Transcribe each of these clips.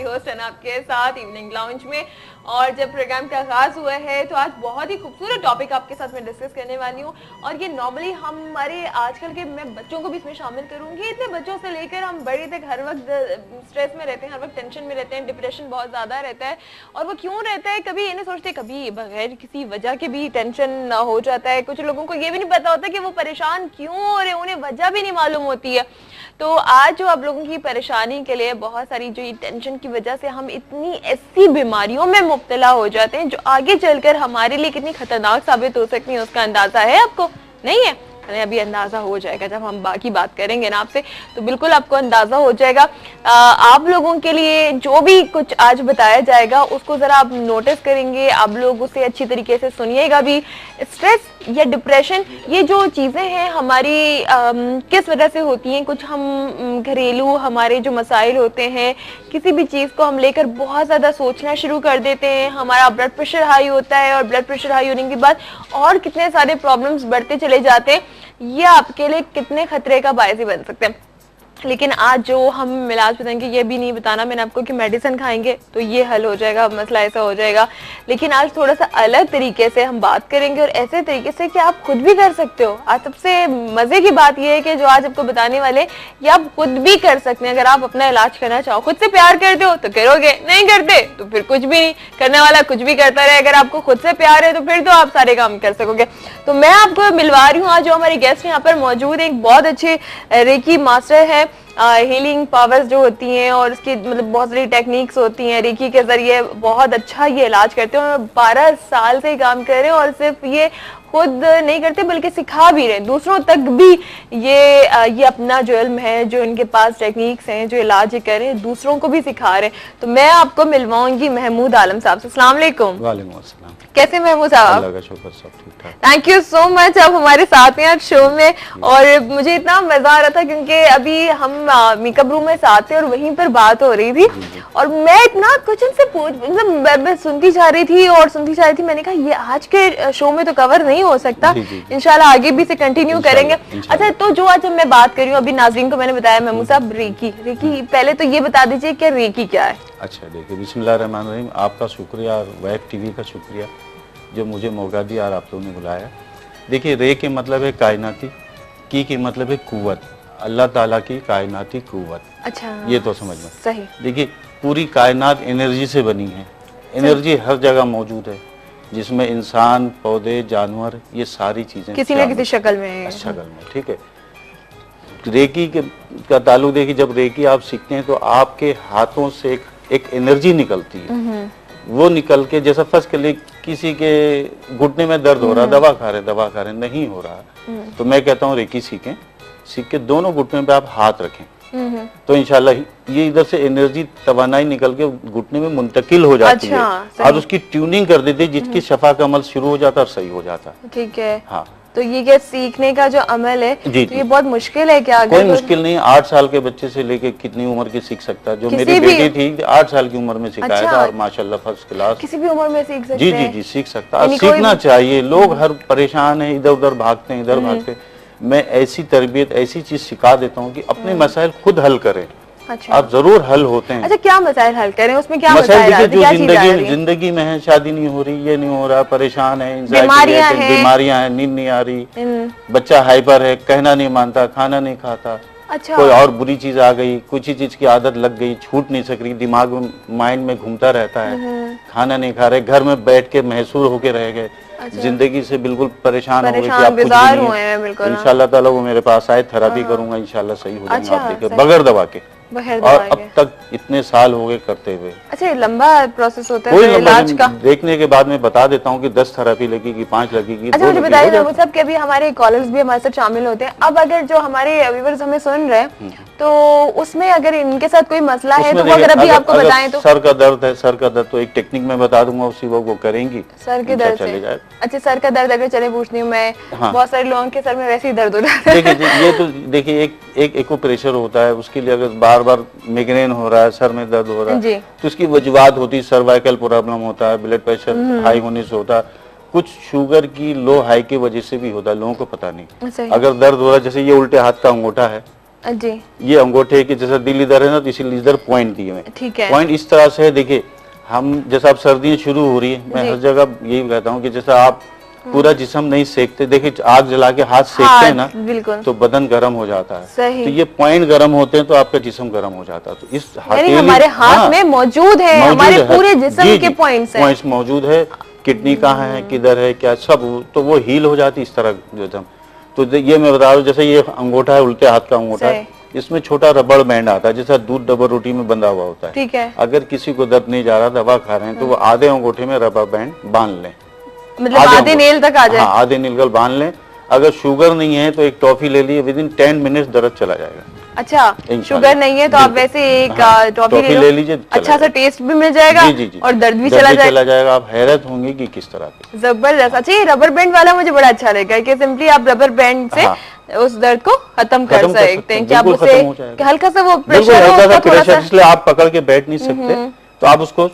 आपकी होस्ट है आपके साथ इवनिंग लाउंज में। और जब प्रोग्राम का आगाज हुआ है तो आज बहुत ही खूबसूरत टॉपिक आपके साथ मैं डिस्कस करने वाली हूँ। और ये नॉर्मली हमारे आजकल के, मैं बच्चों को भी इसमें शामिल करूंगी, इतने बच्चों से लेकर हम बड़े तक हर वक्त स्ट्रेस में रहते हैं, हर वक्त टेंशन में रहते हैं, डिप्रेशन बहुत ज्यादा रहता है। और वो क्यों रहता है, कभी ये नहीं सोचते, कभी बगैर किसी वजह के भी टेंशन हो जाता है। कुछ लोगों को ये भी नहीं पता होता कि वो परेशान क्यों हो रहे, उन्हें वजह भी नहीं मालूम होती है। तो आज जो आप लोगों की परेशानी के लिए बहुत सारी जो ये टेंशन की वजह से हम इतनी ऐसी बीमारियों में मुब्तला हो जाते हैं जो आगे चलकर हमारे लिए कितनी खतरनाक साबित हो सकती है, उसका अंदाजा है आपको? नहीं है? अभी अंदाजा हो जाएगा जब हम बाकी बात करेंगे ना आपसे, तो बिल्कुल आपको अंदाजा हो जाएगा। आप लोगों के लिए जो भी कुछ आज बताया जाएगा उसको जरा आप नोटिस करेंगे, आप लोग उसे अच्छी तरीके से सुनिएगा भी। स्ट्रेस या डिप्रेशन, ये जो चीजें हैं हमारी किस वजह से होती हैं? कुछ हम घरेलू हमारे जो मसाइल होते हैं, किसी भी चीज को हम लेकर बहुत ज्यादा सोचना शुरू कर देते हैं, हमारा ब्लड प्रेशर हाई होता है और ब्लड प्रेशर हाई होने के बाद और कितने सारे प्रॉब्लम्स बढ़ते चले जाते हैं। ये आपके लिए कितने खतरे का बायस ही बन सकते हैं। लेकिन आज जो हम इलाज बताएंगे, ये भी नहीं बताना मैंने आपको कि मेडिसिन खाएंगे तो ये हल हो जाएगा, मसला ऐसा हो जाएगा। लेकिन आज थोड़ा सा अलग तरीके से हम बात करेंगे और ऐसे तरीके से कि आप खुद भी कर सकते हो। आज सबसे मजे की बात ये है कि जो आज आपको बताने वाले ये आप खुद भी कर सकते हैं। अगर आप अपना इलाज करना चाहो, खुद से प्यार करते हो तो करोगे, नहीं करते तो फिर कुछ भी नहीं। करने वाला कुछ भी करता रहे। अगर आपको खुद से प्यार है तो फिर तो आप सारे काम कर सकोगे। तो मैं आपको मिलवा रही हूँ आज जो हमारी गेस्ट यहाँ पर मौजूद है, एक बहुत अच्छे रेकी मास्टर है। हीलिंग पावर्स जो होती हैं और उसकी मतलब बहुत सारी टेक्निक्स होती हैं, रेकी के जरिए बहुत अच्छा ये इलाज करते हैं और 12 साल से काम कर रहे हैं। और सिर्फ ये खुद नहीं करते बल्कि सिखा भी रहे दूसरों तक भी। ये अपना जो इल्म है, जो इनके पास टेक्निक्स हैं, जो इलाज कर रहे हैं, दूसरों को भी सिखा रहे हैं। तो मैं आपको मिलवाऊंगी महमूद आलम साहब से। अस्सलाम वालेकुम। वालेकुम अस्सलाम। कैसे महमूद साहब? अल्लाह का शुक्र, सब ठीक ठाक। थैंक यू सो मच, आप हमारे साथ हैं आज शो में। और मुझे इतना मजा आ रहा था क्योंकि अभी हम मेकअप रूम में साथ थे और वहीं पर बात हो रही थी और मैं इतना कुछ इनसे मतलब मैं सुनती जा रही थी। मैंने कहा ये आज के शो में तो कवर नहीं हो सकता, इंशाल्लाह आगे भी से कंटिन्यू करेंगे। अच्छा, तो जो आज मैं बात कर रही हूँ, अभी नाज़रीन को मैंने बताया महमूद साहब रेकी, पहले तो ये बता दीजिए कि रेकी क्या है? अच्छा देखिए, बिस्मिल्लाहिर्रहमानिर्रहीम। आपका शुक्रिया और वेब टीवी का शुक्रिया जो मुझे मौका दिया और आप लोगों ने बुलाया। देखिए, रे के मतलब है कायनाती, की मतलब है कुव्वत, अल्लाह ताला की कायनाती कुव्वत। अच्छा, ये तो समझ में सही। देखिए, पूरी कायनात एनर्जी से बनी है। एनर्जी हर जगह मौजूद है, जिसमें इंसान, पौधे, जानवर, ये सारी चीजें किसी न किसी शक्ल में ठीक है। रेकी का ताल्लुक देखिए, जब रेकी आप सीखते हैं तो आपके हाथों से एक एनर्जी निकलती है। वो निकल के, जैसा फर्स्ट के लिए किसी के घुटने में दर्द हो रहा, दवा खा रहे नहीं हो रहा, तो मैं कहता हूँ रेकी सीख के दोनों घुटने पे आप हाथ रखें तो इंशाल्लाह ये इधर से एनर्जी, तवानाई निकल के घुटने में मुंतकिल हो जाती है और उसकी ट्यूनिंग कर देती है, जिसकी शफा का अमल शुरू हो जाता है और सही हो जाता है। ठीक है। हाँ, तो ये क्या सीखने का जो अमल है जी, तो ये बहुत मुश्किल है क्या? कोई मुश्किल नहीं। 8 साल के बच्चे से लेके कितनी उम्र के सीख सकता है। जो मेरी बेटी थी 8 साल की उम्र में सिखाया था और माशाल्लाह फर्स्ट क्लास। किसी भी उम्र में सीख सकते हैं? जी सीख सकता है, सीखना चाहिए। लोग हर परेशान है, इधर उधर भागते हैं, इधर भागते। मैं ऐसी तरबियत, ऐसी चीज सिखा देता हूँ कि अपने मसाइल खुद हल करें। अच्छा। आप जरूर हल होते हैं। अच्छा, क्या मसाइल हल करें? उसमें क्या मसाइल जो जिंदगी में है, शादी नहीं हो रही, ये नहीं हो रहा, परेशान है, बीमारियां हैं, नींद नहीं आ रही, बच्चा हाइपर है, कहना नहीं मानता, खाना नहीं खाता। अच्छा। कोई और बुरी चीज आ गई, कुछ ही चीज की आदत लग गई, छूट नहीं सक रही, दिमाग में, माइंड में घूमता रहता है, खाना नहीं खा रहे, घर में बैठ के महसूर होके रह गए। अच्छा। जिंदगी से बिल्कुल परेशान हो गए कि आप कुछ भी नहीं। इंशाल्लाह ताला वो मेरे पास आए, थेरेपी करूंगा, इंशाल्लाह सही हो जाएगा। आप देखिए, बगैर दवा के, और अब तक इतने साल हो गए करते हुए। अच्छा, लंबा प्रोसेस होता है इलाज का? देखने के बाद मैं बता देता हूँ कि 10 थेरेपी लगेगी, 5 लगेगी। अच्छा, मुझे बताइए महमूद साहब कि अभी हमारे कॉलर्स भी हमारे साथ शामिल होते हैं। अब अगर जो हमारे व्यूअर्स हमें सुन रहे हैं तो उसमें अगर इनके साथ कोई मसला है तो वो अगर अभी आपको बताएं तो। सर का दर्द है, सर का दर्द तो एक टेक्निक में बता दूंगा, उसी वो करेंगी। सर के दर्द चले जाए? अच्छा, सर का दर्द अगर चले पूछती हूँ मैं, बहुत सारे लोगों के सर में वैसे ही दर्द हो जाता है। देखिए, ये तो देखिए एक एको प्रेशर होता है, उसके लिए अगर बार बार माइग्रेन हो रहा है, सर में दर्द हो रहा है, तो उसकी वजूहात होती है। सर्वाइकल प्रॉब्लम होता है, ब्लड प्रेशर हाई होने से होता है, कुछ शुगर की लो हाई की वजह से भी होता है, लोगों को पता नहीं। अगर दर्द हो रहा है, जैसे ये उल्टे हाथ का अंगूठा है, जी, ये अंगूठे के जैसा दिल इधर है ना, तो इसीलिए इधर पॉइंट दिए हुए। ठीक है। पॉइंट इस तरह से है, देखिए हम जैसा अब सर्दियां शुरू हो रही है, मैं हर जगह यही कहता हूँ कि जैसा आप पूरा जिस्म नहीं सेकते, देखिए आग जला के हाथ सेकते हैं ना, बिल्कुल, तो बदन गर्म हो जाता है। सही। तो ये पॉइंट गर्म होते हैं तो आपका जिस्म गर्म हो जाता है। तो इस यानी हमारे हाथ में मौजूद है, हमारे पूरे जिस्म के पॉइंट्स हैं। पॉइंट्स मौजूद है, किडनी कहाँ है, किधर है, क्या सब, तो वो हील हो जाती इस तरह जो। तो ये मैं बता रहा हूँ, जैसे ये अंगूठा है, उल्टे हाथ का अंगूठा है, इसमें छोटा रबड़ बैंड आता है, जैसा दूध डबल रोटी में बंधा हुआ होता है। ठीक है। अगर किसी को दर्द नहीं जा रहा, दवा खा रहे हैं, तो वो आधे अंगूठे में रबड़ बैंड बांध लें, मतलब आधे नेल तक आ जाए। हाँ, आधे नील बांध लें। अगर शुगर नहीं है तो एक टॉफी ले ली, विद इन 10 मिनट्स दर्द चला जाएगा। अच्छा, शुगर नहीं है तो आप वैसे एक टॉफी ले लीजिए, अच्छा सा टेस्ट भी मिल जाएगा और दर्द भी चला जाएगा। आप हैरत होंगे कि किस तरह के जबरदस्त। अच्छा, ये रबर बैंड वाला मुझे बड़ा अच्छा लगा कि सिंपली आप रबर बैंड से उस दर्द को खत्म कर सकते हैं, कि आप उसे हल्का सा वो प्रेशर हो, थोड़ा सा, इसलिए आप पकड़ के बैठ नहीं सकते, तो आप उसको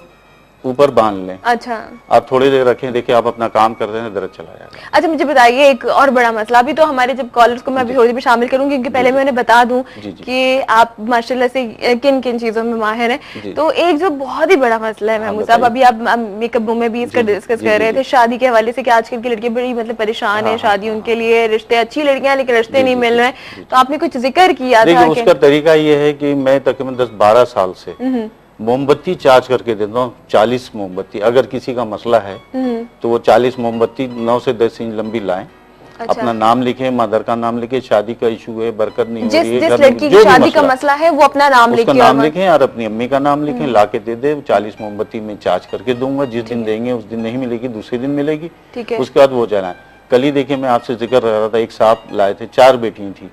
ऊपर बांध लें। अच्छा, आप थोड़ी देर रखें, देखिए आप अपना काम कर रहे हैं, दर्द चला जाएगा। अच्छा, मुझे बताइए एक और बड़ा मसला, अभी तो हमारे जब कॉलर्स को मैं अभी थोड़ी देर शामिल करूंगी, क्योंकि पहले मैं उन्हें बता दूं कि आप माशाल्लाह से किन किन चीजों में माहिर हैं। तो एक जो बहुत ही बड़ा मसला है महमूद साहब, अभी आप मेकअप रूम में भी इसका डिस्कस कर रहे थे, शादी के हवाले से कि आजकल की लड़कियां बड़ी मतलब परेशान है, शादी उनके लिए, रिश्ते अच्छी लड़कियां लेकिन रिश्ते नहीं मिल रहे हैं। तो आपने कुछ जिक्र किया था। उसका तरीका ये है कि मैं तकरीबन 10-12 साल से मोमबत्ती चार्ज करके देता हूँ, 40 मोमबत्ती। अगर किसी का मसला है तो वो 40 मोमबत्ती 9 से 10 इंच लंबी लाएं। अच्छा। अपना नाम लिखें, मदर का नाम लिखें, शादी का इशू है, बरकत नहीं हो रही है, जिस लड़की की शादी का मसला है वो अपना नाम लिखें और अपनी अम्मी का नाम लिखें, ला के दे दे। 40 मोमबत्ती में चार्ज करके दूंगा, जिस दिन देंगे उस दिन नहीं मिलेगी, दूसरे दिन मिलेगी। उसके बाद वो जलाएं। कल ही देखिए मैं आपसे जिक्र कर रहा था, एक साहब लाए थे, 4 बेटियां थी,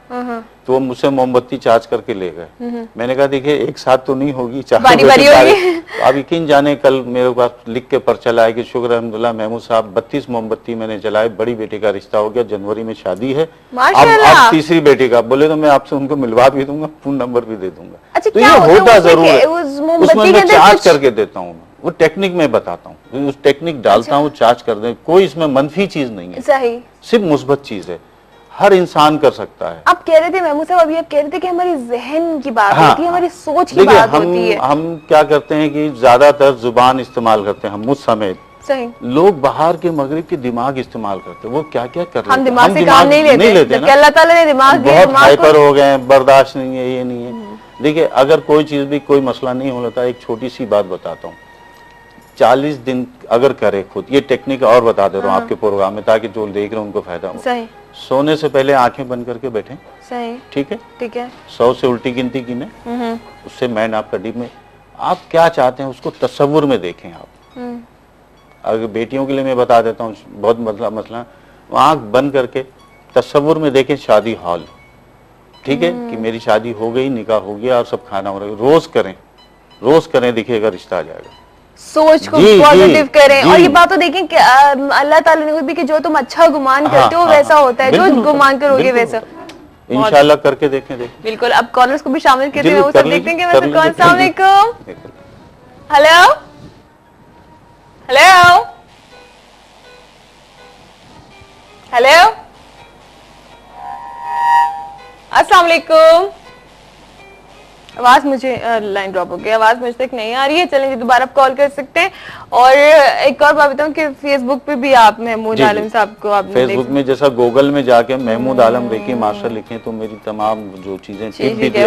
तो वो मुझसे मोमबत्ती चार्ज करके ले गए। मैंने कहा देखिए एक साथ तो नहीं होगी, 4 बारी बारी होगी। आप यकीन जाने कल मेरे पास लिख के पर्चा लाया कि शुक्र अल्हम्दुलिल्लाह महमूद साहब 32 मोमबत्ती मैंने जलाए, बड़ी बेटी का रिश्ता हो गया, जनवरी में शादी है, अब तीसरी बेटी का। बोले तो मैं आपसे उनको मिलवा भी दूंगा, फोन नंबर भी दे दूंगा। अच्छा, तो ये होता जरूर है, उसमें मैं चार्ज करके देता हूँ, वो टेक्निक में बताता हूँ, उस टेक्निक डालता हूँ, चार्ज कर दे। कोई इसमें मनफी चीज नहीं है, सही, सिर्फ मुस्बत चीज है, हर इंसान कर सकता है। आप कह रहे थे महमूद साहब, अभी आप कह रहे थे कि हमारी जहन की बात होती है, हमारी सोच की बात होती है। हम क्या करते हैं कि ज्यादातर जुबान इस्तेमाल करते हैं, हम मुझ समेत। सही। लोग बाहर के मगरिब के दिमाग इस्तेमाल करते हैं, वो क्या क्या कर रहे हैं, हम दिमाग से काम नहीं लेते ना, अल्लाह ताला ने दिमाग दिया, बहुत हाइपर हो गए, बर्दाश्त नहीं है, ये नहीं है। देखिए अगर कोई चीज भी कोई मसला नहीं होता, एक छोटी सी बात बताता हूँ, 40 दिन अगर करे खुद, ये टेक्निक और बता दे रहा हूँ आपके प्रोग्राम में, ताकि जो देख रहे हैं उनको फायदा हो। सही। सोने से पहले आंखें बंद करके बैठे। सही। ठीक है, ठीक है। 100 से उल्टी गिनती गिने, उससे मैंने आपका डीप में आप क्या चाहते हैं उसको तस्वुर में देखें आप। अगर बेटियों के लिए मैं बता देता हूँ, बहुत मसला, आंख बंद करके तस्वुर में देखें शादी हॉल, ठीक है, कि मेरी शादी हो गई, निकाह हो गया और सब खाना हो रहा है। रोज करें, दिखेगा रिश्ता आ जाएगा। सोच को पॉजिटिव करें, और ये बात तो देखें कि अल्लाह ताला ने भी कि जो तुम अच्छा गुमान करते हो वैसा होता है, जो गुमान करोगे वैसा। इंशाल्लाह करके देखें। बिल्कुल, अब कॉलर्स को भी शामिल करते हैं, वो सब देखते हैं कि वैसे कौन। अस्सलाम वालेकुम। हेलो हेलो हेलो, अस्सलाम वालेकुम। आवाज मुझे लाइन ड्रॉप हो गई, आवाज मुझ तक नहीं आ रही है। चलें जी, दोबारा आप कॉल कर सकते हैं। और एक और बात बताऊं कि फेसबुक पे भी आप महमूद आलम साहब को आप फेसबुक में जैसा गूगल में जाके महमूद आलम रेकी मास्टर लिखें तो मेरी तमाम जो चीजें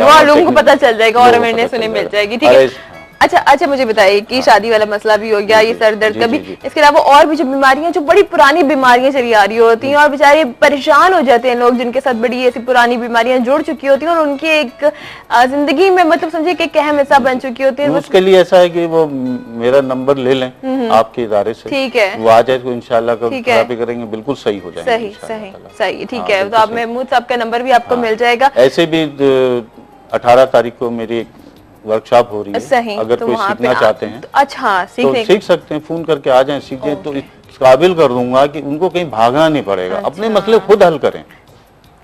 वो लोगों को पता चल जाएगा और अवेयरनेस उन्हें मिल जाएगी। ठीक है। अच्छा, मुझे बताइए कि शादी वाला मसला भी हो गया, ये सर दर्द का भी, इसके अलावा और भी जो बीमारियां, जो बड़ी पुरानी बीमारियां चली आ रही होती हैं और बेचारे परेशान हो जाते हैं लोग, जिनके साथ बड़ी ऐसी पुरानी बीमारियां जुड़ चुकी होती हैं और उनकी एक जिंदगी में मतलब समझिए कि एक अहम हिस्सा बन चुकी होती है। उसके लिए ऐसा है कि वो मेरा नंबर ले लें आपके इदारे से, ठीक है, वो आ जाए तो इंशाल्लाह थेरेपी करेंगे, बिल्कुल सही हो जाएंगे। सही, ठीक है। तो आप महमूद साहब का नंबर भी आपको मिल जाएगा। ऐसे भी 18 तारीख को मेरी वर्कशॉप हो रही है, सही, अगर तो कोई सीखना चाहते हैं अच्छा तो सीख सकते हैं, फोन करके आ जाएं, सीखें, तो काबिल कर दूंगा कि उनको कहीं भागना नहीं पड़ेगा, अपने मसले खुद हल करें।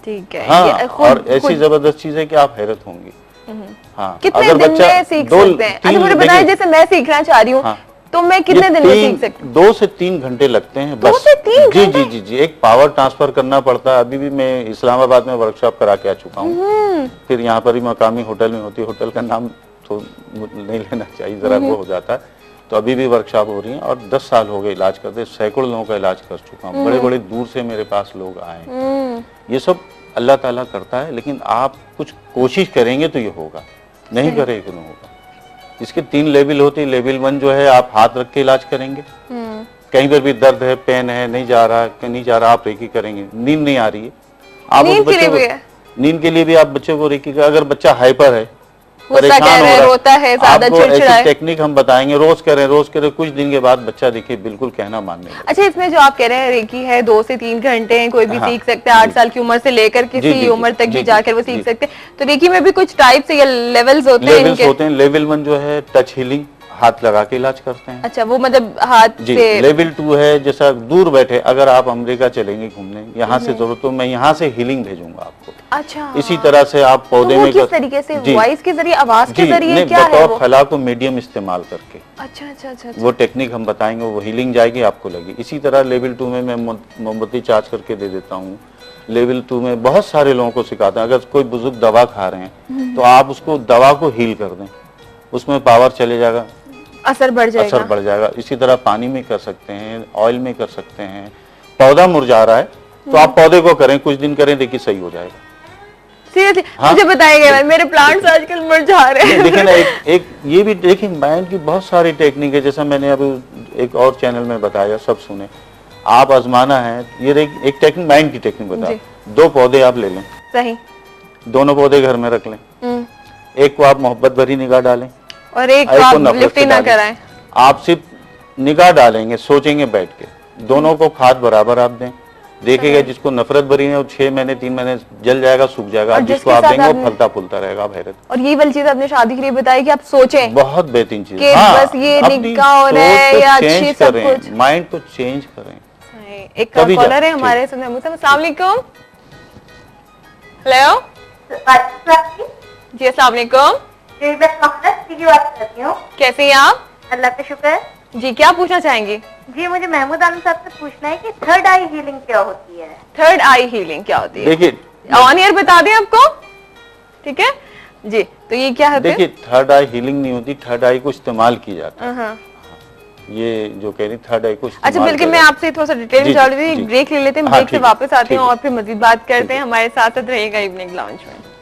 ठीक है। हाँ, और ऐसी जबरदस्त चीज है कि आप हैरत होंगी। हाँ, कितने दिन में सीख सकते हैं? अच्छा मुझे बताएं, जैसे मैं सीखना चाह रही हूँ, तो मैं कितने दिन में सीख सकती हूँ? 2 से 3 घंटे लगते हैं बस। 2 से 3 जी घंटे? जी जी जी, एक पावर ट्रांसफर करना पड़ता है। अभी भी मैं इस्लामाबाद में वर्कशॉप करा के आ चुका हूँ। फिर यहाँ पर ही मकामी होटल में होती है, होटल का नाम तो नहीं लेना चाहिए, जरा वो हो जाता है। तो अभी भी वर्कशॉप हो रही है और 10 साल हो गए इलाज करते, सैकड़ों लोगों का इलाज कर चुका हूँ। बड़े बड़े दूर से मेरे पास लोग आए। ये सब अल्लाह ताला करता है, लेकिन आप कुछ कोशिश करेंगे तो ये होगा, नहीं करेंगे तो नहीं होगा। इसके 3 लेवल होते हैं। लेवल 1 जो है आप हाथ रख के इलाज करेंगे, कहीं पर भी दर्द है, पेन है, नहीं जा रहा, आप रेकी करेंगे। नींद नहीं आ रही है, आप उस बच्चे को, नींद के लिए भी आप बच्चे को रेकी का, अगर बच्चा हाइपर है, परेशान हो रहा है, रोता है, ज्यादा चिड़चिड़ा है, टेक्निक हम बताएंगे, रोज करें, कुछ दिन के बाद बच्चा देखिए बिल्कुल कहना मानने लगेगा। अच्छा, इसमें जो आप कह रहे हैं रेकी है 2 से 3 घंटे कोई भी सीख सकते हैं, 8 साल की उम्र से लेकर किसी उम्र तक भी जाकर वो सीख सकते हैं। तो रेकी में भी कुछ टाइप्स या लेवल्स होते हैं इनके? लेवल 1 जो है टच हीलिंग, हाथ लगा के इलाज करते हैं। अच्छा, वो मतलब हाथ जी। से। लेवल 2 है जैसा दूर बैठे, अगर आप अमेरिका चलेंगे घूमने, यहाँ से जरूरत तो मैं यहाँ से हीलिंग भेजूंगा आपको। अच्छा, इसी तरह से आप पौधे में किस तरीके से, वॉइस के जरिए, आवाज के जरिए, क्या है वो? फला को मीडियम इस्तेमाल करके। अच्छा अच्छा अच्छा, वो टेक्निक हम बताएंगे, वो हीलिंग जाएगी, आपको लगी। इसी तरह लेवल 2 में मैं मोमबत्ती चार्ज करके दे देता हूँ। लेवल 2 में बहुत सारे लोगों को सिखाते हैं। अगर कोई बुजुर्ग दवा खा रहे हैं तो आप उसको दवा को हील कर दें, उसमें पावर चले जाएगा, असर बढ़ जाएगा। इसी तरह पानी में कर सकते हैं, ऑयल में कर सकते हैं। पौधा मुरझा रहा है तो आप पौधे को करें, कुछ दिन करें, देखिए सही हो जाएगा। सीरियसली? मुझे बताइएगा, मेरे प्लांट्स आजकल मुरझा रहे हैं। देखिए ना, एक ये भी देखिए, माइंड की बहुत सारी टेक्निक है, जैसा मैंने अभी एक और चैनल में बताया, सब सुने, आप आजमाना है। ये एक टेक्निक, माइंड की टेक्निक बता। 2 पौधे आप ले लें, सही, दोनों पौधे घर में रख लें। एक को आप मोहब्बत भरी निगाह डालें और एक को आप लिफ्ट ही ना कराएं। आप सिर्फ निगाह डालेंगे, सोचेंगे बैठ के, दोनों को खाद बराबर आप दें। देखिएगा जिसको नफरत भरी है वो 6 महीने 3 महीने जल जाएगा, सूख जाएगा। जिसको आप देंगे वो फलता फूलता रहेगा, आप हैरत। और ये वाली चीज आपने शादी के लिए बताई कि आप सोचें, बहुत बेहतरीन चीज है। बस ये निगाह हो रहा है या अच्छी सब कुछ, माइंड को चेंज करें। एक कॉलर है हमारे साथ। अस्सलाम वालेकुम। हेलो जी, अस्सलाम वालेकुम। की बात करती हूँ। कैसे हैं आप? अल्लाह का शुक्र जी। क्या पूछना चाहेंगी? जी, मुझे महमूद आलम साहब से पूछना है कि थर्ड आई हीलिंग क्या होती है? थर्ड आई हीलिंग क्या होती है? देखिए, ऑन एयर बता दें आपको, ठीक है जी। तो ये क्या है? देखिए, थर्ड आई हीलिंग नहीं होती, थर्ड आई को इस्तेमाल की जाता है। ये जो कह रही थर्ड आई को। अच्छा, बिल्कुल, मैं आपसे थोड़ा सा डिटेल में जान रही थी। ब्रेक ले लेते हैं, ब्रेक से वापस आते हैं और फिर मजीद बात करते हैं। हमारे साथ रहिएगा इवनिंग लाउंज में।